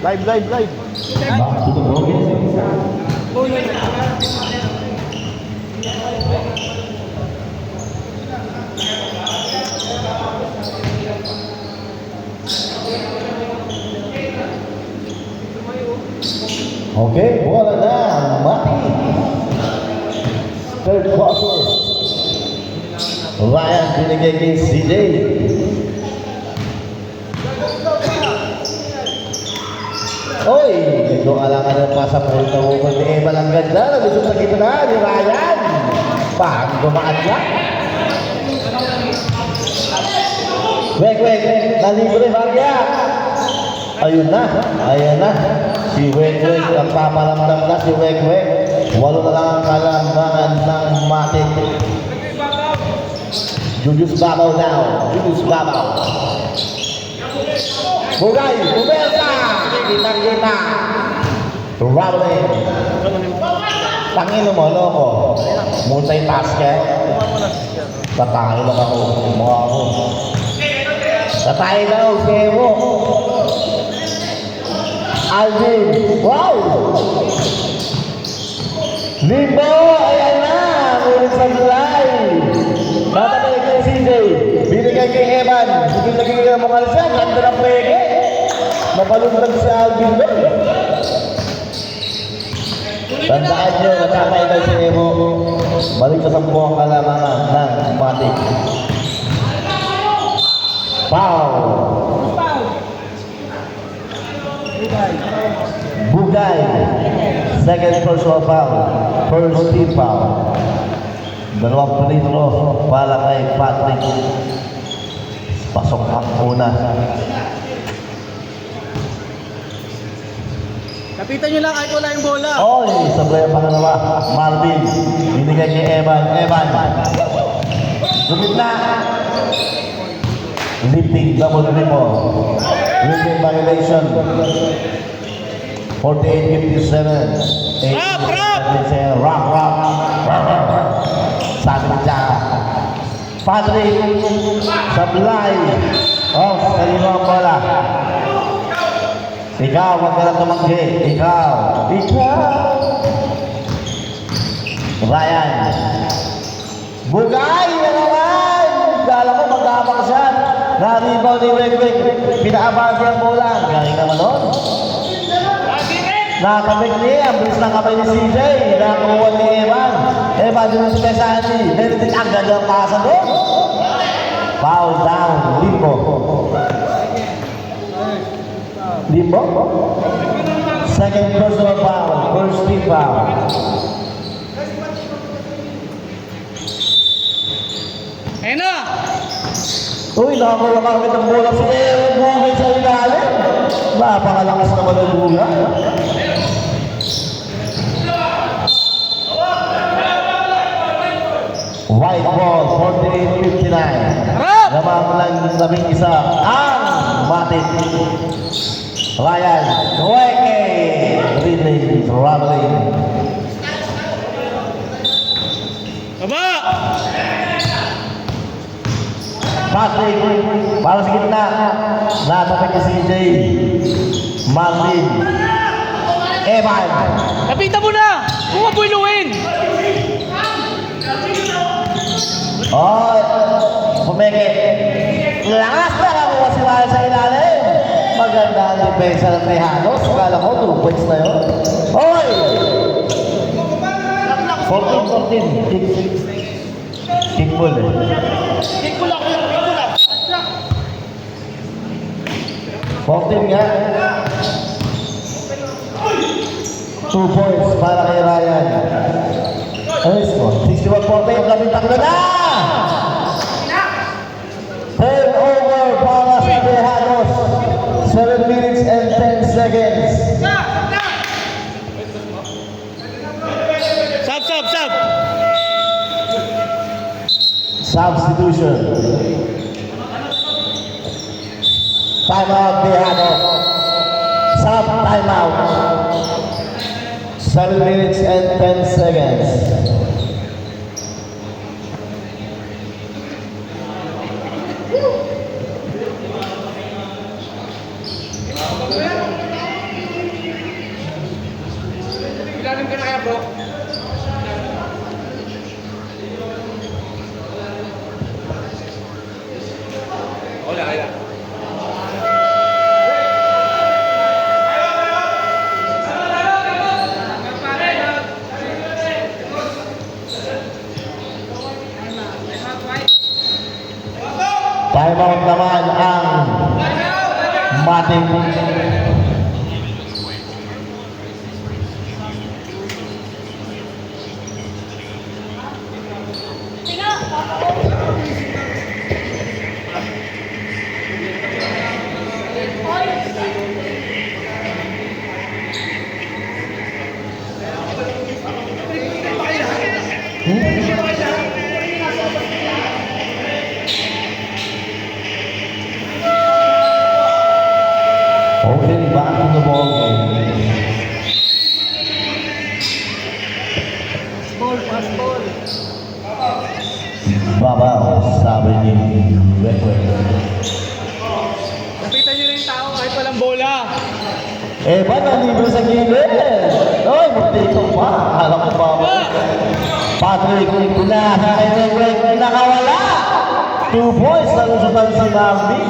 Live. Back to the bogey. Okay, bola na, mati. Third quarter. Ryan binigay kay CJ. Oy, medyo alangan ng pasa pa rin ng ni Evan ang ganda. Nabisok sa gitna ni Ryan. Pang gumaan niya. Wek, nalibre Bagya. Ayun na. Si Wek, ang papalamdam na si Wek. Walo na lang ang kalambangan ng Matik. Julius Babaw now. Bugay, Buberta. Kita. Traveling. Tangin mo, loko. Multitask eh. Tatangin lang ako. Mukha ako. Tatay daw, Kevo. Alvin. Wow! Limbo! Ayan na! Ngunit sa July. Natatay kay CJ. Binigay kay Evan. Hindi naging mukha siya. Ganda ng peke. Napalundag si Alvin doon. Tandaan nyo, natatay daw si Evo. Balik sa 10 ang kalamangan ng Matik. Foul. Bugay. Second personal foul. First team foul. Dalawang punito para kay Patrick. Pasok ang una. Kapitan nyo lang kahit wala yung bola. Oy, sabay ang pangalawa. Marvin. Binigay kay Evan. Lumit na. Lifting double dribble. Lifting violation. 48-57. Rock. Sabi niya. Patrick. Sablay. Kanino ang bola? Ikaw, wag ka lang tumanggi. Ikaw. Ryan. Bugay na naman. Kala ko mag-aabang siya. Na-rebound ni Wek. Pinaabang siya ang bola. Galing naman nun. Nakabig niya. Ang bilis ng kamay ni CJ. Nakakuha ni Evan. Evan, din sa Pesani. Benedict ang ganda ang pasa doon. Foul down. Limbo. Second personal foul. First team foul. Ayun na! Uy, nakakuha ka agad ang bola sa bugay sa ilalim. Napakalakas naman ang buga. White ball, 48-59. Lamang lang 11 ang Matik. Ryan, Weke. Ridley, traveling. Aba! Patrick, para sa gitna. Natapik si CJ. Martin. Evan. Kapitan mo na! Kung mabuiluin! Pumeke. Lakas na nakuha si Ryan sa ilalim. Maganda ang depensa ng Tejanos. Kala ko, 2 points na yun. Hoy! 14. Kick ball eh. Kick ko lang. 14 nga. 2 points para kay Ryan. Ano is mo? 61-14. Labing taklo na! Turnover para sa Tejanos. 7 minutes and 10 seconds. Sub! Substitution. Timeout, Tejanos. Timeout. 7 minutes and 10 seconds. Time out naman ang Mating. Okay, back to the ball game. Babaw, sabi ni Wek-Wek. Nakita nyo na yung tao kahit walang bola. Eh, ba nalibre sa gilid? Oy, munti ito pa. Alam ko pa ba? Patrick, pinasa kay Wek-Wek, nakawala. 2 points, nalusutan si Marvin.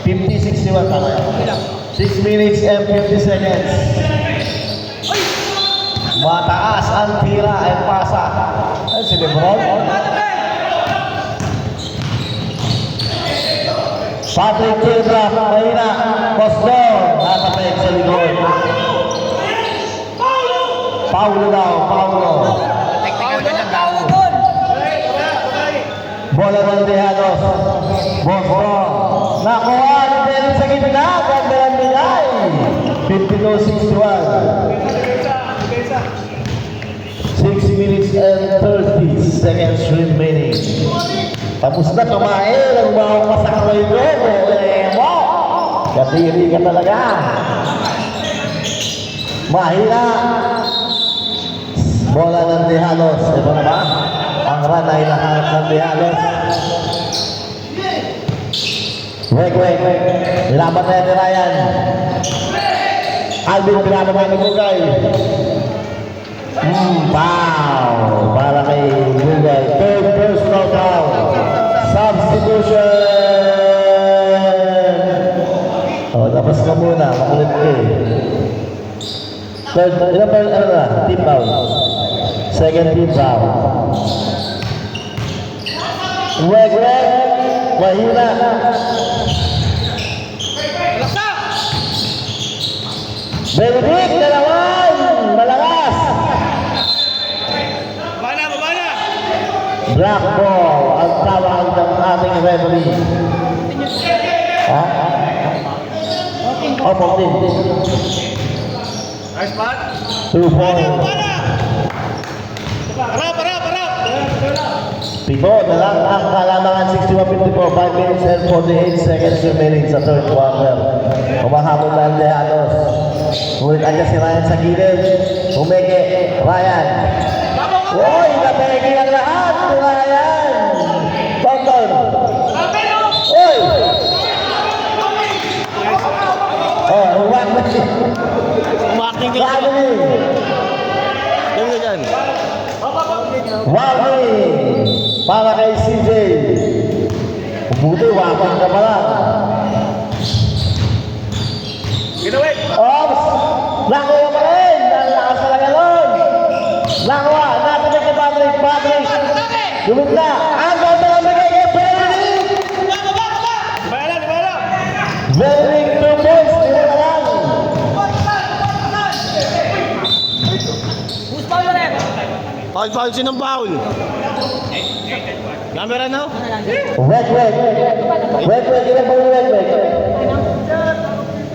50-61 tama. 6 minutes and 50 seconds. Mataas ang tira at pasa. Ay, si Lebron. Patrick Tira, mahina. Cosdor, nakapeg sa likod. Paulo daw, Paulo. Bola ng Tejados. Bosbon. Nakuha ni Dennis sa gitna. Ganda ng bigay. 52-61. 6 minutes and 30 seconds remaining. Tapos na kumain. Ang mga pasakroy doon. Mo. Katiri ka talaga. Mahina. Bola ng Tejados. Ito na ba? Ang run ay nahanap ng Tejados. Wek-Wek. Nilaban na yan ni Ryan. Alvin, pinabaman ni Bugay. Foul. Para kay Bugay. Third personal foul. Substitution. O, tapos ka muna. Makulit ka eh. Third, ilan pa ano na? Team foul. Second team foul. Wek-Wek. Mahina. Benedict, dalawan! Malakas! Baba na! Black ball ang tawag ng ating referee. Ha? O, 14. Nice spot. 2 points. Harap! Pito na lang ang kalamangan 61-54, 5 minutes and 48 seconds remaining sa third quarter. Kumahabol na ang Tejados. Ngunit andyan si Ryan sa gilid. Humeke, Ryan. Uy, napeke ang lahat ni Ryan. Tonton. Uy! Oh, ruwag na siya. Umaking ka. Gagawin. Ganda dyan. Wagner para kay CJ. Buti, wakang ka pala. Ginawin! Ops! Nakuha pa rin! Ang lakas talaga nun! Nakuha! Napinig kay Patrick! Lumit na! Ang ganda ng bigay kay Benedict! Bala! Benedict 2 points! Tira na lang! Foul sinong foul? Number ano? Wek-Wek! Wek-Wek! Ilang foul ni Wek-Wek?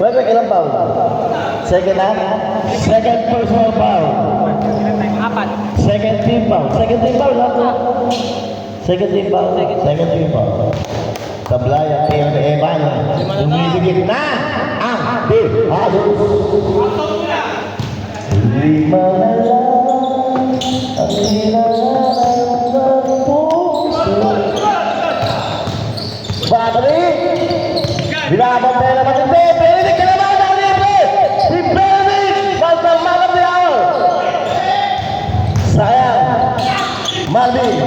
Wek-Wek, ilang foul? Second na? Second personal foul. Second team foul. Second team foul, ha? Second team foul. Second team foul. Tablay ang team ni Evan. Lumiligit na ang Tejados. Lima na lang ang hinahanap ng puso. Patrick! Binabantay na matindi! Benedict Marvin.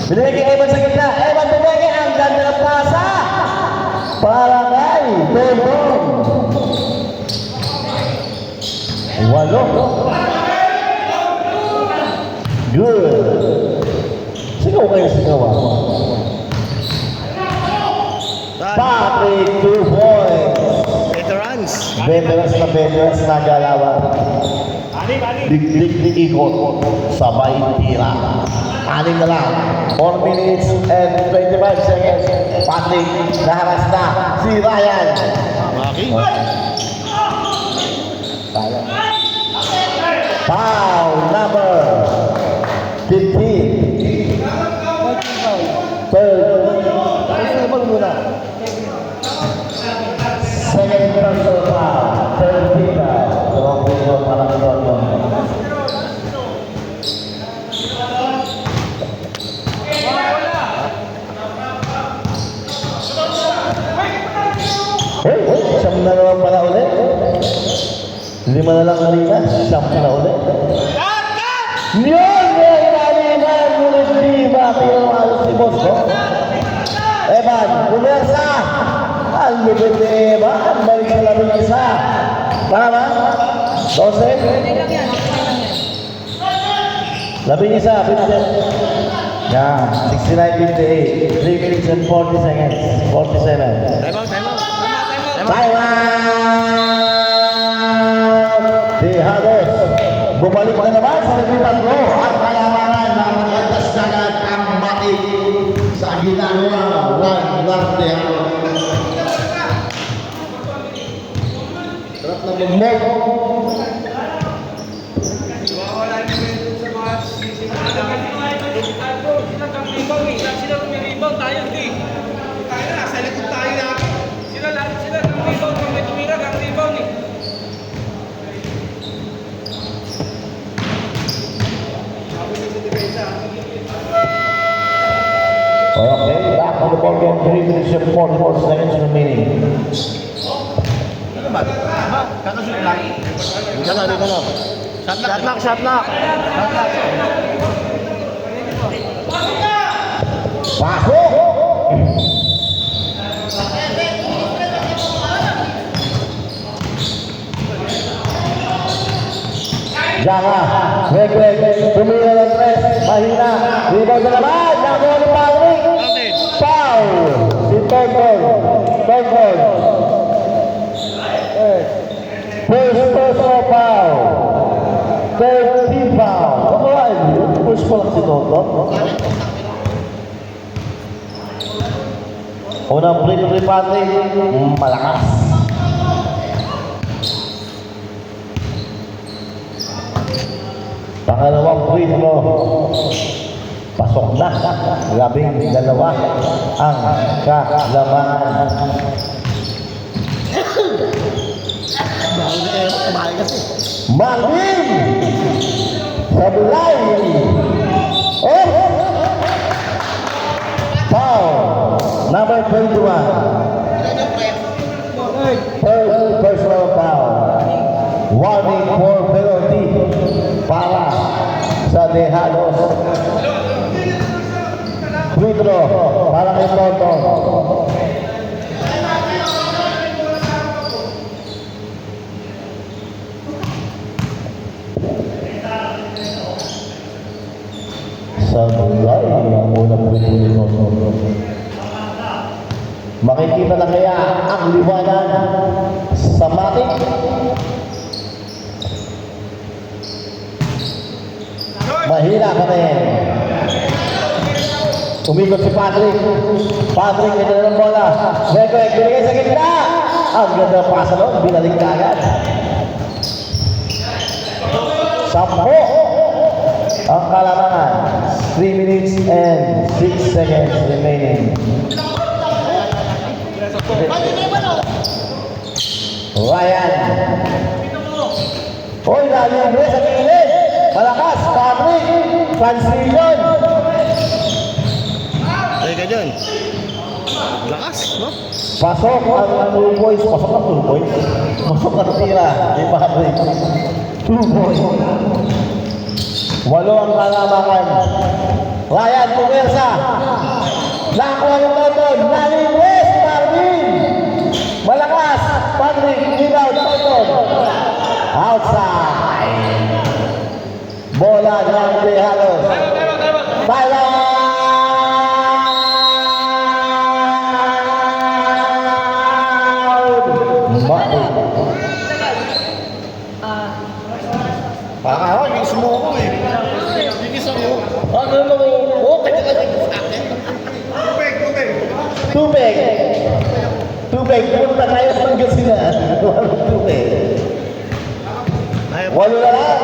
Binigay kay Evan sa gitna. Evan Tumeke, ang ganda ng pasa. Para kay Tobong. 8. Good. Sigaw kayo, sigaw ah. Patrick, 2 points. Veterans. Veterans na galawan. Dik ikot. Sabay tira. 6 na lang. 4 minutes and 25 seconds. Patrick, naharas na. Si Ryan. Maki. Foul number 15. Third. Second personal foul. Third people. Dalawang people para kay London. Siyam na naman pala ulit. 5 na lang kanina. Siyam na ulit. Yun! May kanina! Ngunit di ba? Pinamalos si Boss, no? Evan, pumersa! Ang lupit ni Evan. Balik sa labing isa. Tama? 12? Labing isa, 50. Yan, 69-58. 3 minutes and 40 seconds. 47. Time out. Time out! Dihados. Bumalik na naman sa nagbitatlo. At kalamangan ng magandang sagad ang matik sa ginagawa ng Dihados. Sarap na mag-move. Okay, back on the ball game, 3 minutes and 44 seconds remaining. Kakashoot lang. Dito na. Shot lock. Pasok! Jangan, wek, tumira ng press, mahina, rebound na naman, nakuha ni Patrick, foul, si Togol, first personal foul, 13 foul, first pa lang si Togol, unang free to Patrick, malakas. Pangalawang free throw. Pasok na. 12 ang kalamangan. Marvin! Sablay! Oh! Foul! Number 21. First personal foul. Warning for penalty para sa Dihados. Free throw para kay Toto. Sa bulay, ang unang free throw ni Toto. Makikita na kaya ang liwanag sa matik. Mahina ka na yan. Umikot si Patrick. Patrick, ito na ng bola. Wek, binigay sa gitna. Ang ganda pasa doon, binalik ka agad. 10 ang kalamangan. 3 minutes and 6 seconds remaining. Ryan. Hoy, nalibre sa gilid. Malakas, Patrick. Transition. Ay ka dyan. Lakas, no? Pasok ang 2 points. Pasok ang 2 points. Pasok ang tira ni Patrick. 2 points. 8 ang kalamangan. Ryan Pumersa. Nakuha ng Toton. Nani West Marvin. Malakas. Patrick Ligaw Toton. Outside. Bola ng Dejalos. Thailand. Parang ako, yung sumo ko eh. Yung isa mo. Ano mo? Okay na lang sa akin. Tubig. Tubig. Punta tayo sa Pangasinan. Tubig. Walo na lang.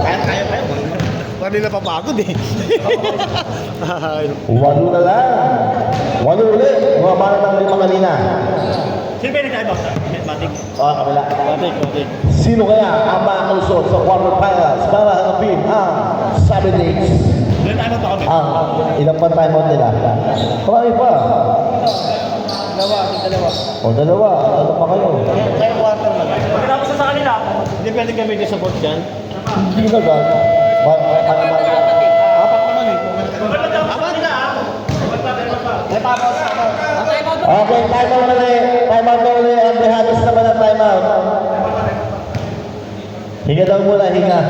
Kaya. Parang nila papagod eh. Walo na lang. Walo ulit. Mga para ng 5 kanina. Sino ba yung nag-time out? Matik. Kabila. Matik. Sino kaya ang makalusot sa quarterfinals para hanapin ang 7 days? Doon time out ako. Ilang pa timeout nila? Marami pa. Dalawa. O dalawa. Ano pa kayo? Kaya quarter lang. Pagkatapos sa kanila, hindi pwede kami din sa board dyan. Hindi na ba? Apat naman eh. Apat na ah. May tapos ako. Okay, timeout na ulit. Timeout na ulit. Ang Dejados naman ang timeout. Hinga daw muna, hinga.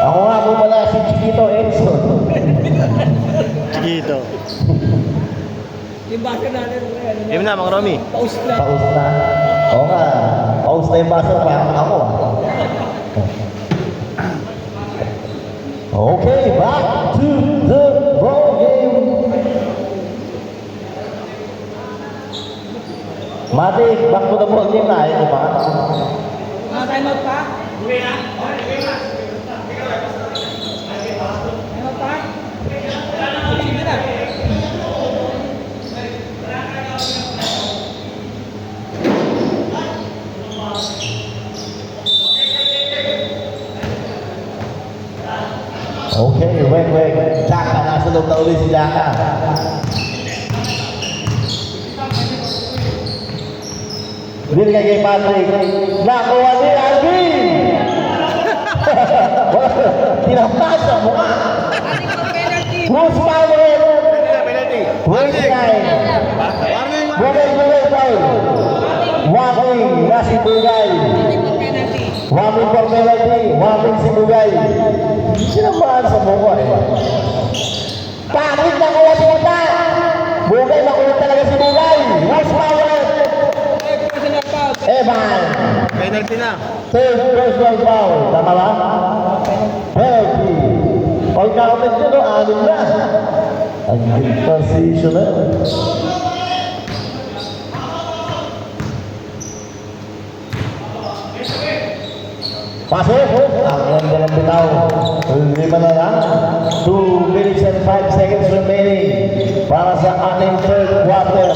Ako nga po pala si Chiquito Edson. Chiquito. Yung basa natin, Game na, Mang Romy. paus na. Paus na. Oo nga. Paus na yung basa parang ako ah. Okay, back to the ball game. Matik, back to the ball game na. Ayun ba? Mga time out pa? Time out pa? Sige na. Okay, wait. Jaka, nasa loob na ulit si Jaka. Binigay kay Patrick. Nakuha ni Alvin! Tinampas sa mukha. Who's power? Penalty. Who's nine? Bugay, foul. Waming na si Bugay. Waming for penalty. Waming si Bugay. Sinamahan sa mukha eh. Patrick nakuha si Mata. Bugay, nakuha talaga si Bugay. Who's power? Evan. Penalty na. Third personal foul. Tama ba? Penalty. Pagkakalit nyo, no? 6 na. Ang transitional. Pasok. Ang ganda ng bitaw. 5 na lang. 2 minutes and 5 seconds remaining para sa ating third quarter.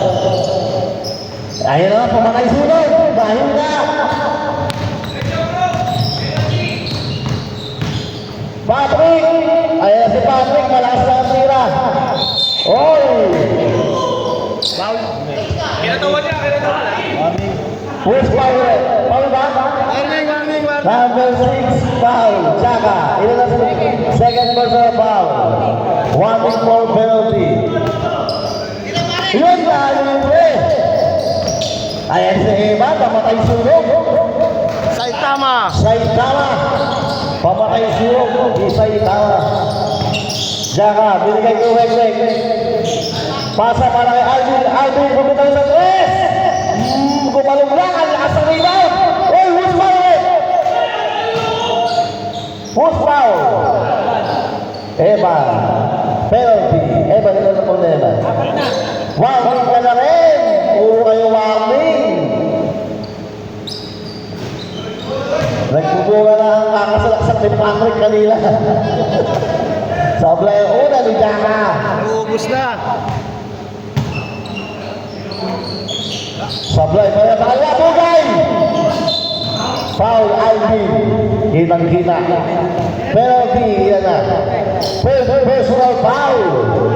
Ayun na, pamatay sunod. Dahil na. Patrick! Ayan si Patrick, malakas na ang tira. Oy! Foul. Kinatawan niya. Who's foul? Foul ba? Warning. Number 6, foul. Tsaka, ilan na sa second personal foul. 1 more penalty. Yun na, libre. Ayan si Eva, pamatay sunog. Saitama. Saitama. Pamatay sunog. Di Saitama. Tsaka, binigay ko Wek. Pasa para kay Alvin. Alvin, pumunta sa 3. Kumalong lang. Ang lakas ng rebound. Oy, who's foul? Who's foul? Evan. Penalty. Evan, ito na po na Evan. Warning ka na rin. Puro kayo warning. Nagbubuga na ang kakasalaksak ni Patrick kanila. Sablay ang una ni Jaka. Naubos na. Sablay pa rin. Pakala, Bugay! Foul, Alvin. Kitang-kita. Penalty, yan na. First personal foul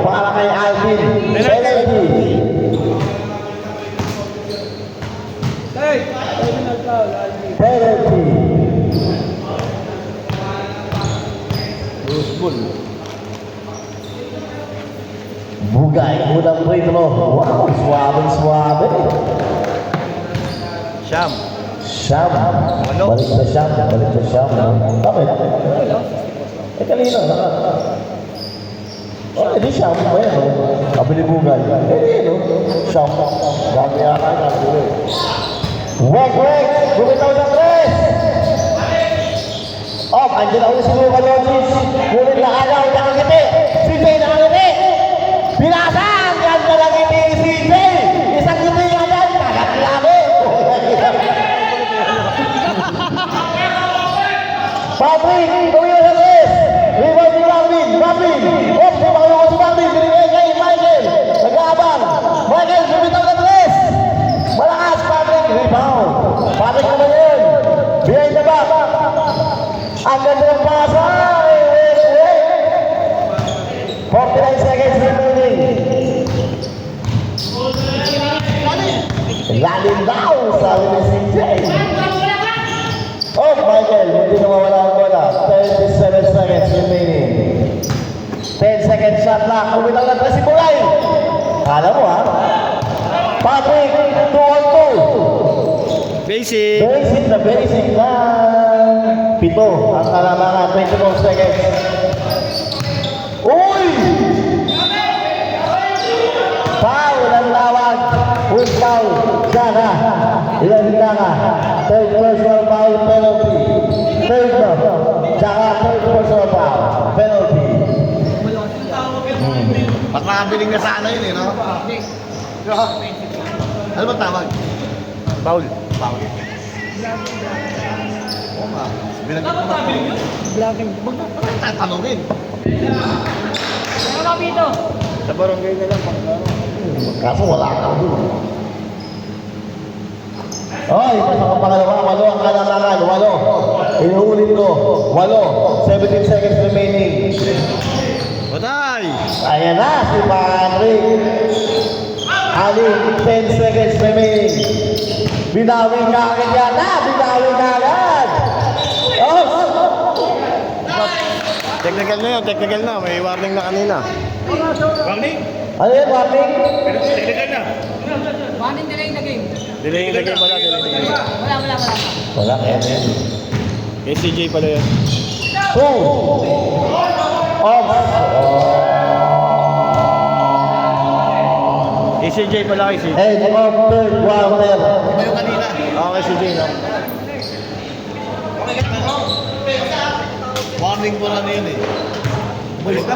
para kay Alvin. Penalty. Hey! Personal foul, Alvin. Penalty. Bruce Bull. Bugay, unang free throw. Wow, suwabe. Siyam. Siyam. Ano? Balik na siyam. Bakit? Kanina. Oh, hindi siyam. Ayan, oh. Sabi ni Bugay. Siyam. Dami yata. Wek! Bumitaw sa press! Oh, andyan ako si Luka Lotis. Ngunit nakalaw, nakangiti. CJ nakangiti. Binasang! Yan na lang ngiti ni CJ. Isang ngiti nga yan. Kagat lagi. Patrick, tumiyo sa press. Rebound ni Marvin. Oh, di ba kayo si Marvin? Binigay kay Michael. Nag-aabang. Michael, bumitaw sa press. Malakas, Patrick. Rebound. Patrick naman yun. Behind the back. Ang ganda ng pasa. 49 seconds remaining. Lalim daw, sabi ni CJ. Oh, Michael, hindi nawawala ang bola. 37 seconds remaining. 10 seconds shot lang. Umitaw na si Bulay. Kala mo ha? Patrick, 2 on 2. Basic. Basic na. Pito ang kalamangan. 24 seconds. Uy! Foul ang lawag. Full foul. Sana. Ilan na ka? Third personal foul penalty. Third no. Tsaka third personal foul penalty. Mas makabiling na sana yun eh, no? Ano ba tawag? Foul. Oo nga. Binagay ko na po. Blocking. Bakit tatanungin? Ano ka dito? Sa barangay na lang. Kaso wala ka doon. Oh, isa sa pangalawa. 8 ang kalamangan. 8. Inuulit ko. 8. 17 seconds remaining. Patay! Ayan na si Patrick. Ali, 10 seconds remaining. Binawi ka agad yan na. Binawi ka agad. Oh! Technical na. May warning na kanina. Warning? Ano yan, warning? Technical na. Banin delay na game. Delay na game pala. Wala. Wala, kaya yan. Kay CJ pala yan. 2. Off. Kay CJ pala kay CJ. 8 of third quarter. Iba yung kanina. Oo, kay CJ no? Warning ko na yun eh. Balik na.